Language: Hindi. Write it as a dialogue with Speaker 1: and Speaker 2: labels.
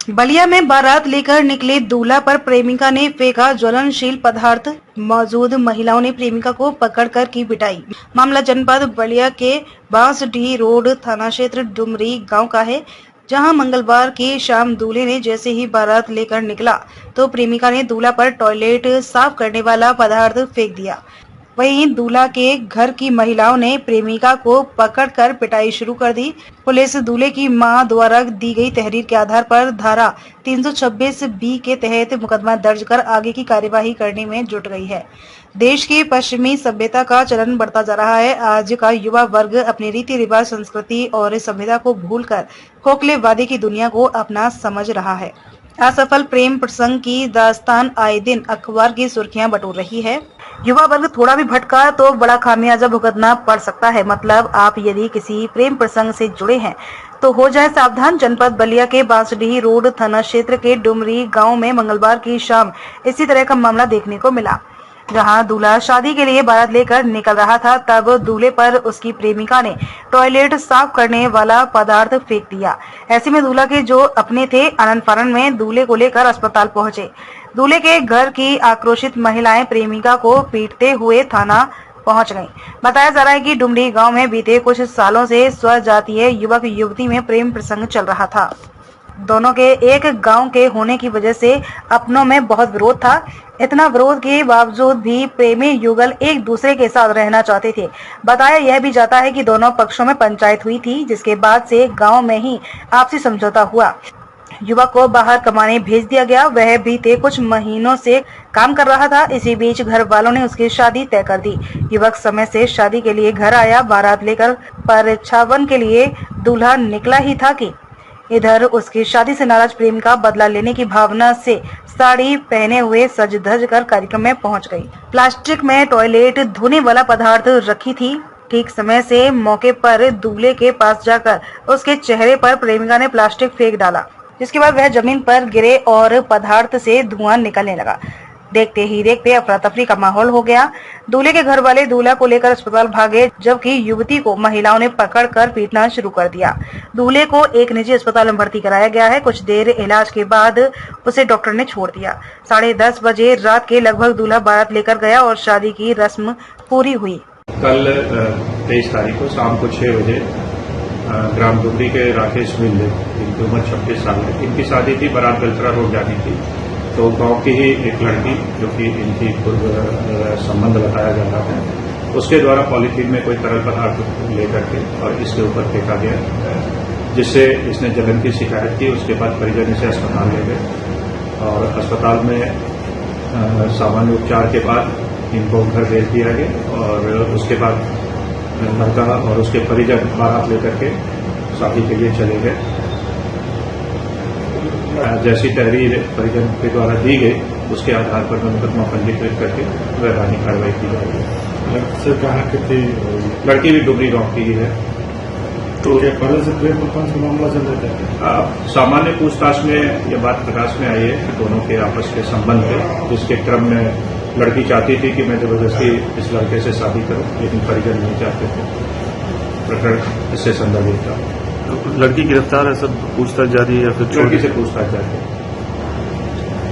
Speaker 1: बलिया में बारात लेकर निकले दूल्हा पर प्रेमिका ने फेंका ज्वलनशील पदार्थ। मौजूद महिलाओं ने प्रेमिका को पकड़कर की पिटाई। मामला जनपद बलिया के बांसडीह रोड थाना क्षेत्र डुमरी गांव का है, जहां मंगलवार की शाम दूल्हे ने जैसे ही बारात लेकर निकला तो प्रेमिका ने दूल्हा पर टॉयलेट साफ करने वाला पदार्थ फेंक दिया। वहीं दूल्हा के घर की महिलाओं ने प्रेमिका को पकड़कर पिटाई शुरू कर दी। पुलिस दूल्हे की मां द्वारा दी गई तहरीर के आधार पर धारा 326B के तहत मुकदमा दर्ज कर आगे की कार्यवाही करने में जुट गई है। देश की पश्चिमी सभ्यता का चलन बढ़ता जा रहा है। आज का युवा वर्ग अपने रीति रिवाज, संस्कृति और सभ्यता को भूलकर खोखले वादे की दुनिया को अपना समझ रहा है। असफल प्रेम प्रसंग की दास्तान आए दिन अखबार की सुर्खियां बटोर रही है। युवा वर्ग थोड़ा भी भटका तो बड़ा खामियाजा भुगतना पड़ सकता है। मतलब आप यदि किसी प्रेम प्रसंग से जुड़े हैं तो हो जाए सावधान। जनपद बलिया के बांसडीह रोड थाना क्षेत्र के डुमरी गांव में मंगलवार की शाम इसी तरह का मामला देखने को मिला, जहां दूल्हा शादी के लिए बारात लेकर निकल रहा था। तब दूल्हे पर उसकी प्रेमिका ने टॉयलेट साफ करने वाला पदार्थ फेंक दिया। ऐसे में दूल्हा के जो अपने थे आनंद फानन में दूल्हे को लेकर अस्पताल पहुंचे। दूल्हे के घर की आक्रोशित महिलाएं प्रेमिका को पीटते हुए थाना पहुंच गईं। बताया जा रहा है कि डुमरी गांव में बीते कुछ सालों से स्वजातीय युवक युवती में प्रेम प्रसंग चल रहा था। दोनों के एक गांव के होने की वजह से अपनों में बहुत विरोध था। इतना विरोध के बावजूद भी प्रेमी युगल एक दूसरे के साथ रहना चाहते थे। बताया यह भी जाता है कि दोनों पक्षों में पंचायत हुई थी, जिसके बाद से गांव में ही आपसी समझौता हुआ। युवक को बाहर कमाने भेज दिया गया। वह बीते कुछ महीनों से काम कर रहा था। इसी बीच घर वालों ने उसकी शादी तय कर दी। युवक समय से शादी के लिए घर आया। बारात लेकर परछावन के लिए दूल्हा निकला ही था कि इधर उसकी शादी से नाराज प्रेमिका बदला लेने की भावना से साड़ी पहने हुए सज धज कर कार्यक्रम में पहुंच गई। प्लास्टिक में टॉयलेट धोने वाला पदार्थ रखी थी। ठीक समय से मौके पर दूल्हे के पास जाकर उसके चेहरे पर प्रेमिका ने प्लास्टिक फेंक डाला, जिसके बाद वह जमीन पर गिरे और पदार्थ से धुआं निकलने लगा। देखते ही देखते अफरा तफरी का माहौल हो गया। दूल्हे के घर वाले दूल्हा को लेकर अस्पताल भागे, जबकि युवती को महिलाओं ने पकड़कर पीटना शुरू कर दिया। दूल्हे को एक निजी अस्पताल में भर्ती कराया गया है। कुछ देर इलाज के बाद उसे डॉक्टर ने छोड़ दिया। 10:30 बजे रात के लगभग दूल्हा बारात लेकर गया और शादी की रस्म पूरी हुई।
Speaker 2: कल 23 तारीख को शाम को 6 बजे ग्राम डुमरी के राकेश मिल्ले, इनकी उम्र 26 साल है, इनकी शादी थी। बारात गलतरा रोड जानी थी। तो गांव की ही एक लड़की, जो कि इनकी पूर्व संबंध बताया जा रहा है, उसके द्वारा पॉलीथीन में कोई तरल पदार्थ लेकर के और इसके ऊपर फेंका गया, जिससे इसने जलन की शिकायत की। उसके बाद परिजन इसे अस्पताल ले गए और अस्पताल में सामान्य उपचार के बाद इनको घर भेज दिया गया। और उसके बाद लड़का और उसके परिजन बारात लेकर के शादी के लिए चले गए। जैसी तहरीर परिजन के द्वारा दी गई, उसके आधार पर मुकदमा पंजीकृत करके वैधानिक कार्रवाई की जाएगी।
Speaker 3: सर कहाँ की थी
Speaker 2: लड़की? भी डुमरी गांव की ही है।
Speaker 3: तो क्या पहले से प्रेम प्रसंग का मामला चल रहा था?
Speaker 2: सामान्य पूछताछ में यह बात प्रकाश में आई है कि दोनों के आपस के संबंध थे, जिसके क्रम में लड़की चाहती थी कि मैं जबरदस्ती इस लड़के से शादी करूं, लेकिन परिजन नहीं चाहते थे। प्रकरण इससे संदर्भित था।
Speaker 3: लड़की गिरफ्तार है, सब पूछताछ जारी है या फिर
Speaker 2: लड़की से पूछताछ जारी है।